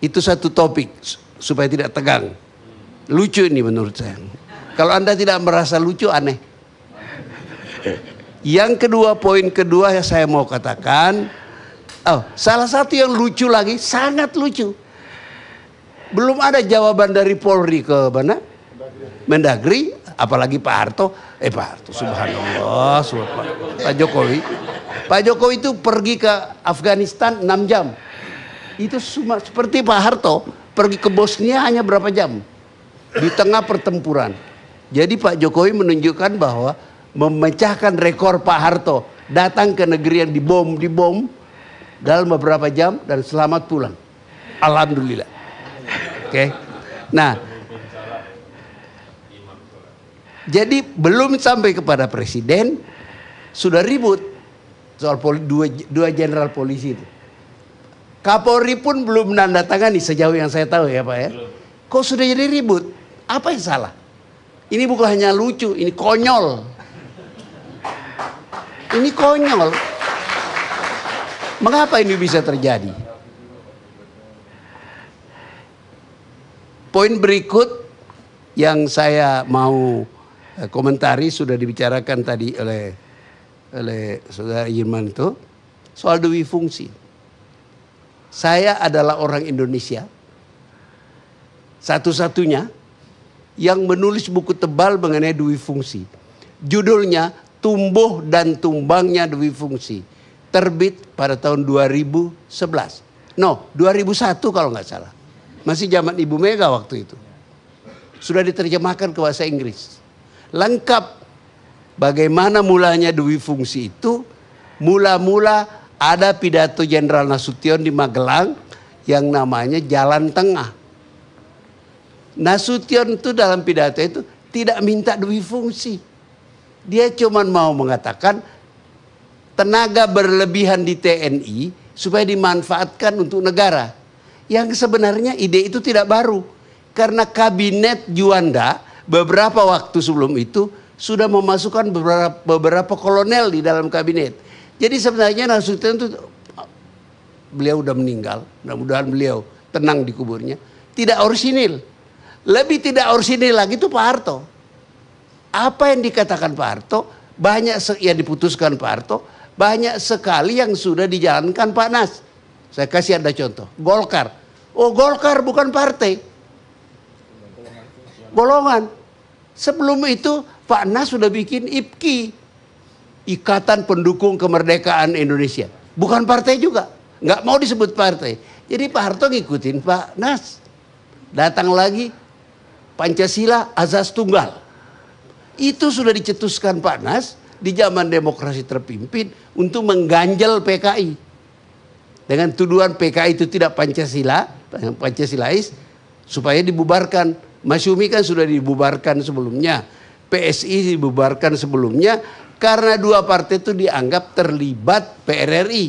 Itu satu topik supaya tidak tegang. Lucu ini menurut saya. Kalau Anda tidak merasa lucu, aneh. Yang kedua, poin kedua yang saya mau katakan, salah satu yang lucu lagi, sangat lucu. Belum ada jawaban dari Polri ke mana? Mendagri, apalagi Pak Harto. Pak Harto, subhanallah, Pak Jokowi. Pak Jokowi itu pergi ke Afghanistan 6 jam. Itu seperti Pak Harto pergi ke Bosnia hanya berapa jam di tengah pertempuran. Jadi Pak Jokowi menunjukkan bahwa memecahkan rekor Pak Harto, datang ke negeri yang dibom dalam beberapa jam dan selamat pulang. Alhamdulillah. Oke. Nah, jadi belum sampai kepada presiden sudah ribut soal dua jenderal polisi itu. Kapolri pun belum menandatangani sejauh yang saya tahu ya Pak ya. Kok sudah jadi ribut? Apa yang salah? Ini bukan hanya lucu, ini konyol. Ini konyol. Mengapa ini bisa terjadi? Poin berikut yang saya mau komentari sudah dibicarakan tadi oleh Saudara Irman itu soal dui fungsi. Saya adalah orang Indonesia satu-satunya yang menulis buku tebal mengenai dui fungsi. Judulnya Tumbuh dan Tumbangnya Dui Fungsi. Terbit pada tahun 2011. No, 2001 kalau nggak salah. Masih zaman Ibu Mega waktu itu. Sudah diterjemahkan ke bahasa Inggris. Lengkap bagaimana mulanya dui fungsi itu. Mula-mula ada pidato Jenderal Nasution di Magelang yang namanya Jalan Tengah. Nasution itu dalam pidato itu tidak minta dui fungsi. Dia cuma mau mengatakan tenaga berlebihan di TNI supaya dimanfaatkan untuk negara. Yang sebenarnya ide itu tidak baru. Karena kabinet Juanda beberapa waktu sebelum itu sudah memasukkan beberapa kolonel di dalam kabinet. Jadi sebenarnya Nasution itu, beliau udah meninggal, mudah-mudahan beliau tenang di kuburnya. Tidak orisinil. Lebih tidak orisinil lagi itu Pak Harto. Apa yang dikatakan Pak Harto, banyak yang diputuskan Pak Harto, banyak sekali yang sudah dijalankan Pak Nas. Saya kasih ada contoh, Golkar. Oh, Golkar bukan partai. Golongan. Sebelum itu Pak Nas sudah bikin IPKI. Ikatan Pendukung Kemerdekaan Indonesia. Bukan partai juga. Nggak mau disebut partai. Jadi Pak Harto ngikutin Pak Nas. Datang lagi Pancasila Azas Tunggal. Itu sudah dicetuskan Pak Nas di zaman demokrasi terpimpin untuk mengganjal PKI. Dengan tuduhan PKI itu tidak Pancasilais supaya dibubarkan. Masyumi kan sudah dibubarkan sebelumnya. PSI dibubarkan sebelumnya. Karena dua partai itu dianggap terlibat PRRI.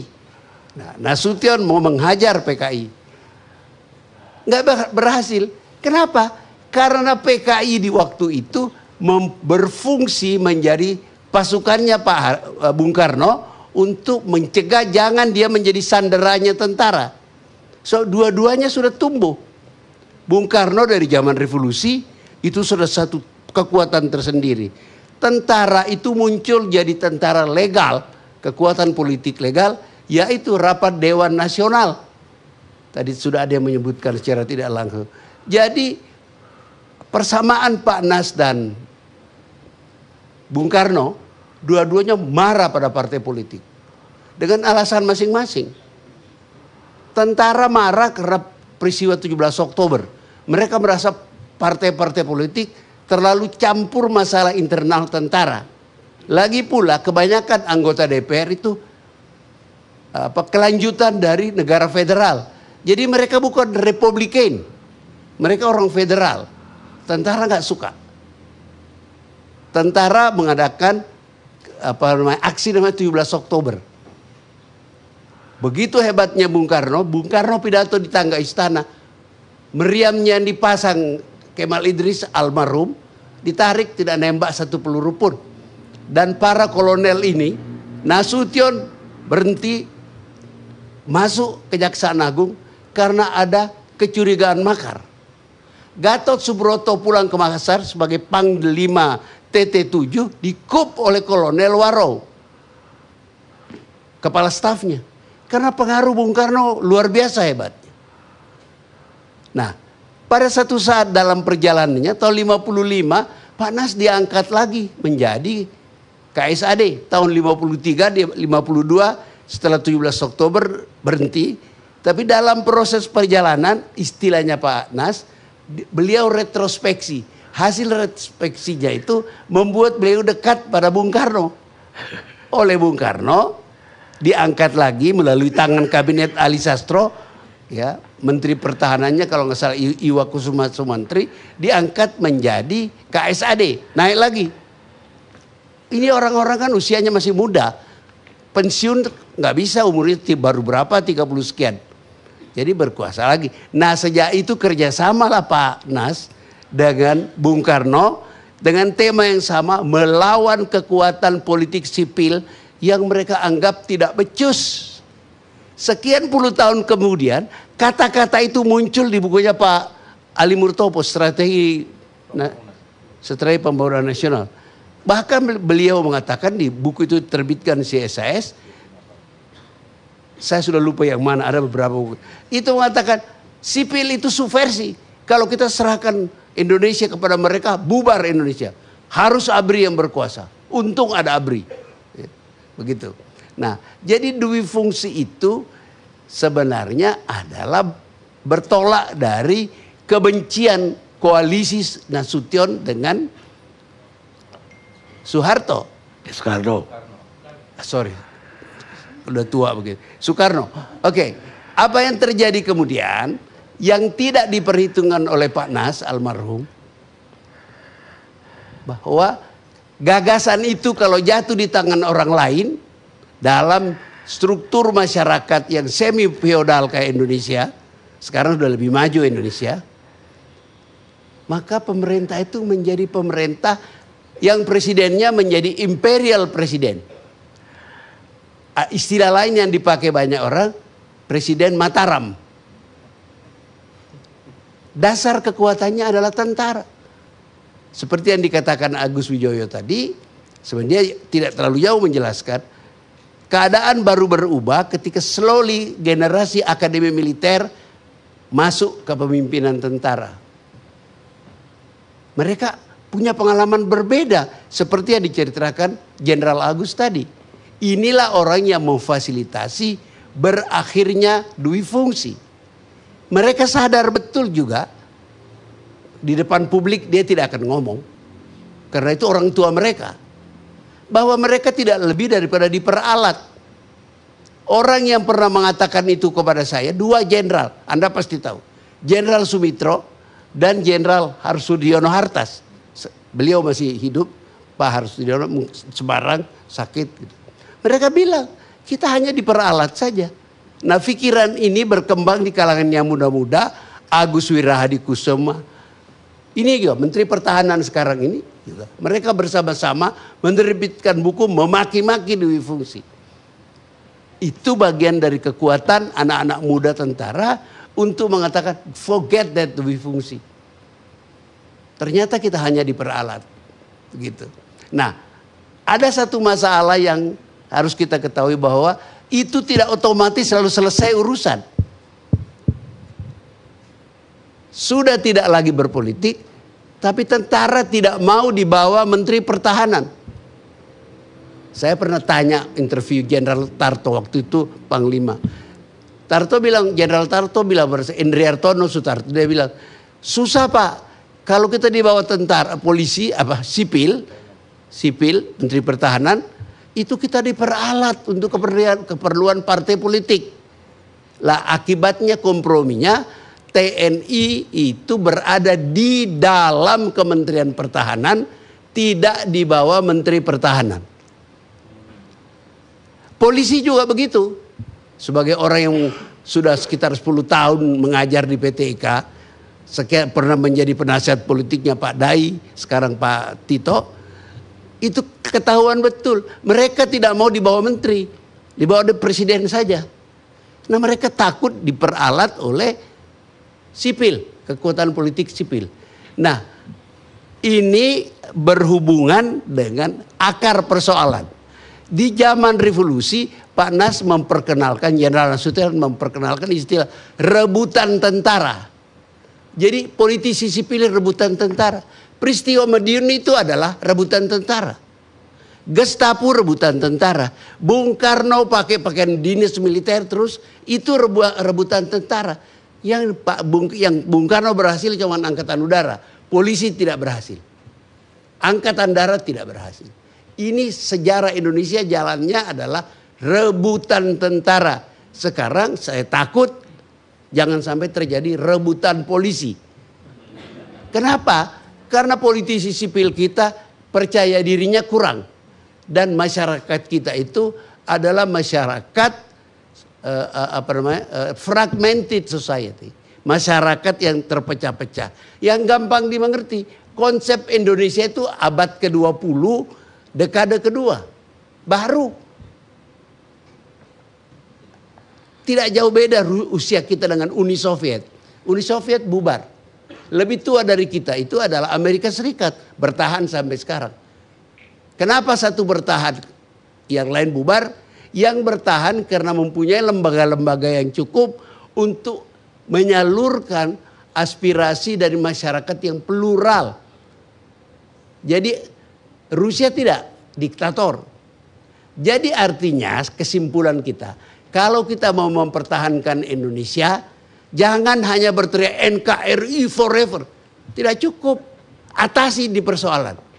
Nah, Nasution mau menghajar PKI. Nggak berhasil. Kenapa? Karena PKI di waktu itu berfungsi menjadi pasukannya Pak Bung Karno untuk mencegah jangan dia menjadi sanderanya tentara. So, dua-duanya sudah tumbuh. Bung Karno dari zaman revolusi itu sudah satu kekuatan tersendiri. Tentara itu muncul jadi tentara legal, kekuatan politik legal, yaitu rapat Dewan Nasional. Tadi sudah ada yang menyebutkan secara tidak langsung. Jadi persamaan Pak Nas dan Bung Karno, dua-duanya marah pada partai politik. Dengan alasan masing-masing. Tentara marah karena peristiwa 17 Oktober. Mereka merasa partai-partai politik terlalu campur masalah internal tentara. Lagi pula kebanyakan anggota DPR itu kelanjutan dari negara federal. Jadi mereka bukan Republikan. Mereka orang federal. Tentara nggak suka. Tentara mengadakan aksi namanya 17 Oktober. Begitu hebatnya Bung Karno pidato di tangga istana. Meriamnya yang dipasang Kemal Idris almarhum ditarik, tidak nembak satu peluru pun. Dan para kolonel ini, Nasution berhenti masuk Kejaksaan Agung karena ada kecurigaan makar. Gatot Subroto pulang ke Makassar sebagai Panglima TT7 dikup oleh Kolonel Warou, kepala stafnya. Karena pengaruh Bung Karno luar biasa hebatnya. Nah, pada satu saat dalam perjalanannya tahun 55 Pak Nas diangkat lagi menjadi KSAD. Tahun 53 dia 52 setelah 17 Oktober berhenti. Tapi dalam proses perjalanan istilahnya Pak Nas, beliau retrospeksi. Hasil retrospeksinya itu membuat beliau dekat pada Bung Karno. Oleh Bung Karno diangkat lagi melalui tangan kabinet Ali Sastro, ya, Menteri Pertahanannya kalau nggak salah Iwa Kusuma Sumantri, diangkat menjadi KSAD, naik lagi. Ini orang-orang kan usianya masih muda, pensiun nggak bisa, umurnya baru berapa, 30 sekian. Jadi berkuasa lagi. Nah sejak itu kerjasama lah Pak Nas dengan Bung Karno dengan tema yang sama, melawan kekuatan politik sipil yang mereka anggap tidak becus. Sekian puluh tahun kemudian kata-kata itu muncul di bukunya Pak Ali Murtopo, Strategi Pembangunan Nasional. Bahkan beliau mengatakan di buku itu terbitkan CSIS, saya sudah lupa yang mana, ada beberapa buku. Itu mengatakan sipil itu subversi. Kalau kita serahkan Indonesia kepada mereka, bubar Indonesia. Harus ABRI yang berkuasa. Untung ada ABRI. Begitu. Nah, jadi dui fungsi itu sebenarnya adalah bertolak dari kebencian koalisi Nasution dengan Soeharto. Soekarno. Sorry, udah tua begitu. Soekarno. Oke, apa yang terjadi kemudian yang tidak diperhitungkan oleh Pak Nas almarhum, bahwa gagasan itu kalau jatuh di tangan orang lain dalam struktur masyarakat yang semi feodal kayak Indonesia, sekarang sudah lebih maju Indonesia, maka pemerintah itu menjadi pemerintah yang presidennya menjadi imperial presiden. Istilah lain yang dipakai banyak orang, Presiden Mataram. Dasar kekuatannya adalah tentara. Seperti yang dikatakan Agus Wijoyo tadi, sebenarnya tidak terlalu jauh menjelaskan. Keadaan baru berubah ketika slowly generasi akademi militer masuk ke pemimpinan tentara. Mereka punya pengalaman berbeda seperti yang diceritakan Jenderal Agus tadi. Inilah orang yang memfasilitasi berakhirnya dui fungsi. Mereka sadar betul juga di depan publik dia tidak akan ngomong. Karena itu orang tua mereka. Bahwa mereka tidak lebih daripada diperalat. Orang yang pernah mengatakan itu kepada saya, dua jenderal. Anda pasti tahu. Jenderal Sumitro dan Jenderal Harsudiono Hartas. Beliau masih hidup. Pak Harsudiono Semarang sakit. Gitu. Mereka bilang, kita hanya diperalat saja. Nah pikiran ini berkembang di kalangan yang muda-muda. Agus Wirahadikusuma. Ini juga Menteri Pertahanan sekarang ini. Gitu. Mereka bersama-sama menerbitkan buku memaki-maki dui fungsi. Itu bagian dari kekuatan anak-anak muda tentara untuk mengatakan forget that dui fungsi. Ternyata kita hanya diperalat. Gitu. Nah ada satu masalah yang harus kita ketahui bahwa itu tidak otomatis selalu selesai urusan. Sudah tidak lagi berpolitik, tapi tentara tidak mau dibawa Menteri Pertahanan. Saya pernah tanya interview Jenderal Tarto waktu itu Panglima. Jenderal Tarto bilang, Indriartono Sutarto, dia bilang, susah Pak, kalau kita dibawa tentara, polisi, sipil, Menteri Pertahanan, itu kita diperalat untuk keperluan partai politik. Lah akibatnya komprominya TNI itu berada di dalam Kementerian Pertahanan, tidak di bawah Menteri Pertahanan. Polisi juga begitu. Sebagai orang yang sudah sekitar 10 tahun mengajar di PTIK, pernah menjadi penasihat politiknya Pak Dai, sekarang Pak Tito. Itu ketahuan betul. Mereka tidak mau dibawa menteri. Dibawa oleh presiden saja. Nah mereka takut diperalat oleh sipil, kekuatan politik sipil. Nah, ini berhubungan dengan akar persoalan. Di zaman revolusi, Pak Nas memperkenalkan, Jenderal Nasution memperkenalkan istilah rebutan tentara. Jadi politisi sipil rebutan tentara. Peristiwa Madiun itu adalah rebutan tentara. Gestapo rebutan tentara. Bung Karno pakai pakaian dinas militer terus itu rebutan tentara. Yang Bung Karno berhasil cuma angkatan udara, polisi tidak berhasil. Angkatan darat tidak berhasil. Ini sejarah Indonesia jalannya adalah rebutan tentara. Sekarang saya takut jangan sampai terjadi rebutan polisi. Kenapa? Karena politisi sipil kita percaya dirinya kurang. Dan masyarakat kita itu adalah masyarakat fragmented society. Masyarakat yang terpecah-pecah. Yang gampang dimengerti. Konsep Indonesia itu abad ke-20, dekade kedua. Baru. Tidak jauh beda usia kita dengan Uni Soviet. Uni Soviet bubar. Lebih tua dari kita itu adalah Amerika Serikat. Bertahan sampai sekarang. Kenapa satu bertahan, yang lain bubar? Yang bertahan karena mempunyai lembaga-lembaga yang cukup untuk menyalurkan aspirasi dari masyarakat yang plural. Jadi Rusia tidak diktator. Jadi artinya kesimpulan kita, kalau kita mau mempertahankan Indonesia, jangan hanya berteriak NKRI forever. Tidak cukup. Atasi di persoalan.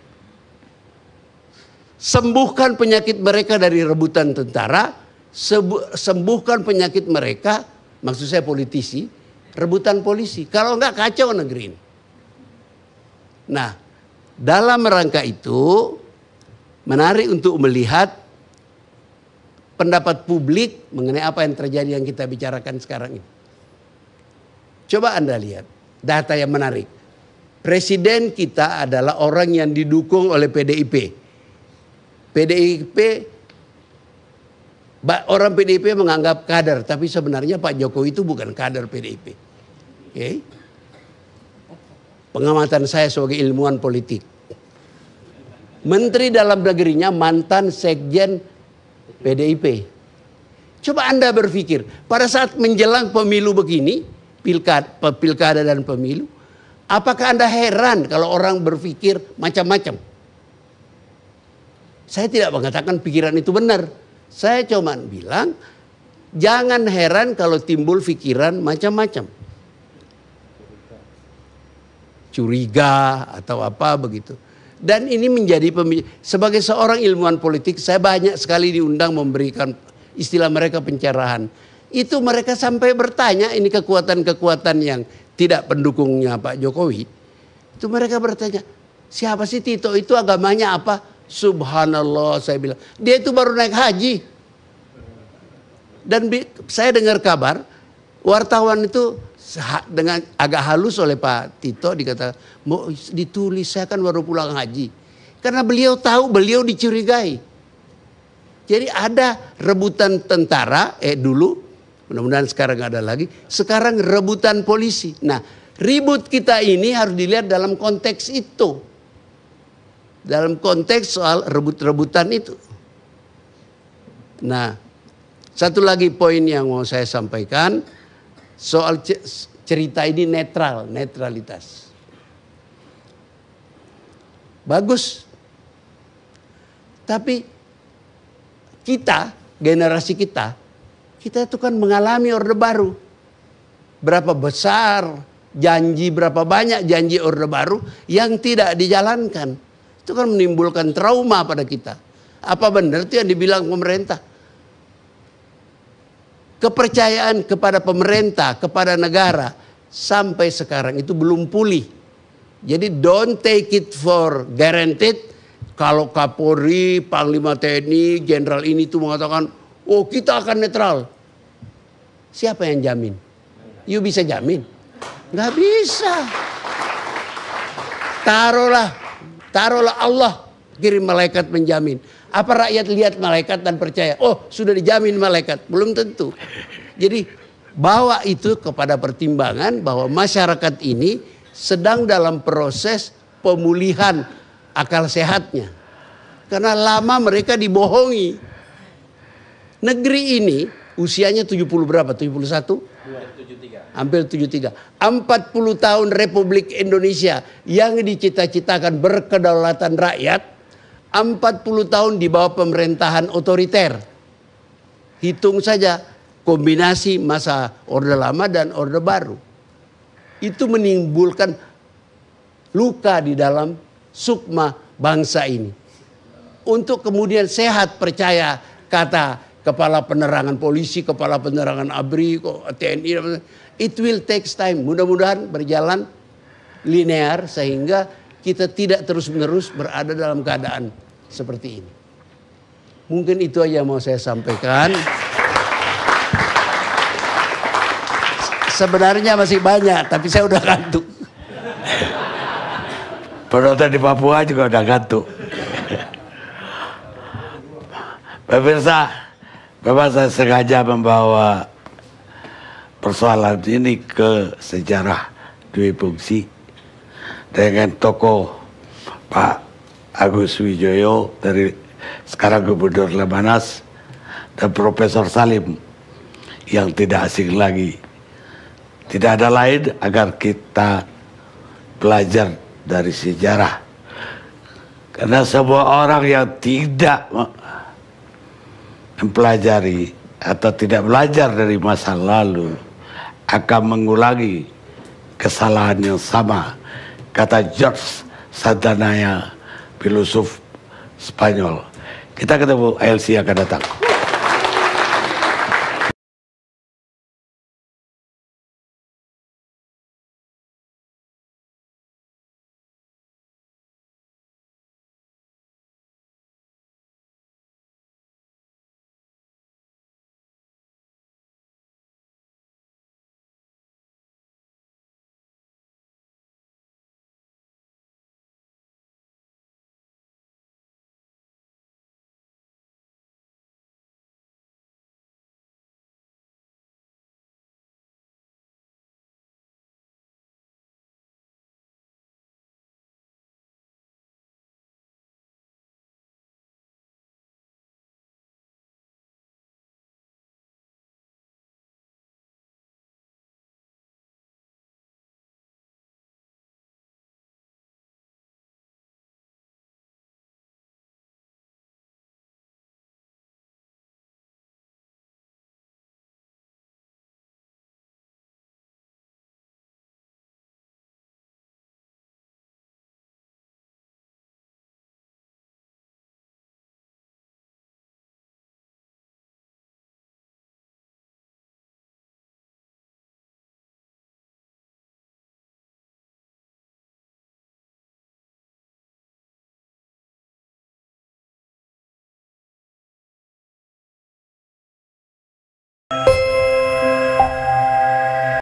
Sembuhkan penyakit mereka dari rebutan tentara. Sembuhkan penyakit mereka, maksud saya politisi, rebutan polisi. Kalau enggak kacau negeri ini. Nah, dalam rangka itu menarik untuk melihat pendapat publik mengenai apa yang terjadi yang kita bicarakan sekarang ini. Coba Anda lihat data yang menarik. Presiden kita adalah orang yang didukung oleh PDIP. Orang PDIP menganggap kader, tapi sebenarnya Pak Jokowi itu bukan kader PDIP. Okay? Pengamatan saya sebagai ilmuwan politik. Menteri dalam negerinya mantan sekjen PDIP. Coba Anda berpikir, pada saat menjelang pemilu begini, pilkada dan pemilu, apakah Anda heran kalau orang berpikir macam-macam? Saya tidak mengatakan pikiran itu benar. Saya cuma bilang, jangan heran kalau timbul pikiran macam-macam. Curiga atau apa begitu. Dan ini menjadi sebagai seorang ilmuwan politik, saya banyak sekali diundang memberikan istilah mereka pencerahan. Itu mereka sampai bertanya, ini kekuatan-kekuatan yang tidak pendukungnya Pak Jokowi. Itu mereka bertanya, siapa sih Tito itu, agamanya apa? Subhanallah, saya bilang. Dia itu baru naik haji. Dan saya dengar kabar, wartawan itu dengan agak halus oleh Pak Tito dikatakan, mau ditulis saya kan baru pulang haji. Karena beliau tahu beliau dicurigai. Jadi ada rebutan tentara, dulu, mudah-mudahan sekarang nggak ada lagi. Sekarang rebutan polisi. Nah, ribut kita ini harus dilihat dalam konteks itu. Dalam konteks soal rebut-rebutan itu. Nah, satu lagi poin yang mau saya sampaikan. Soal cerita ini netralitas. Bagus. Tapi kita, generasi kita itu kan mengalami Orde Baru. Berapa besar janji, berapa banyak janji Orde Baru yang tidak dijalankan. Itu kan menimbulkan trauma pada kita. Apa benar itu yang dibilang pemerintah? Kepercayaan kepada pemerintah, kepada negara sampai sekarang itu belum pulih. Jadi don't take it for granted. Kalau Kapolri, Panglima TNI, Jenderal ini tuh mengatakan, oh kita akan netral. Siapa yang jamin? You bisa jamin? Nggak bisa. Taruhlah Allah kirim malaikat menjamin. Apa rakyat lihat malaikat dan percaya? Oh sudah dijamin malaikat. Belum tentu. Jadi bawa itu kepada pertimbangan bahwa masyarakat ini sedang dalam proses pemulihan akal sehatnya. Karena lama mereka dibohongi. Negeri ini usianya 70 berapa? 71? 73. Hampir 73. 40 tahun Republik Indonesia yang dicita-citakan berkedaulatan rakyat. 40 tahun di bawah pemerintahan otoriter. Hitung saja kombinasi masa Orde Lama dan Orde Baru. Itu menimbulkan luka di dalam sukma bangsa ini. Untuk kemudian sehat percaya kata kepala penerangan polisi, kepala penerangan ABRI, TNI, it will take time. Mudah-mudahan berjalan linear sehingga kita tidak terus-menerus berada dalam keadaan seperti ini. Mungkin itu aja yang mau saya sampaikan. Sebenarnya masih banyak, tapi saya udah ngantuk. Penonton di Papua juga udah ngantuk. Pemirsa, memang saya sengaja membawa persoalan ini ke sejarah Dwi Fungsi dengan tokoh Pak Agus Wijoyo dari sekarang Gubernur Lemhanas dan Profesor Salim yang tidak asing lagi. Tidak ada lain agar kita belajar dari sejarah. Karena semua orang yang tidak mempelajari atau tidak belajar dari masa lalu akan mengulangi kesalahan yang sama. Kata George Santayana, filosof Spanyol. Kita ketemu ALC akan datang.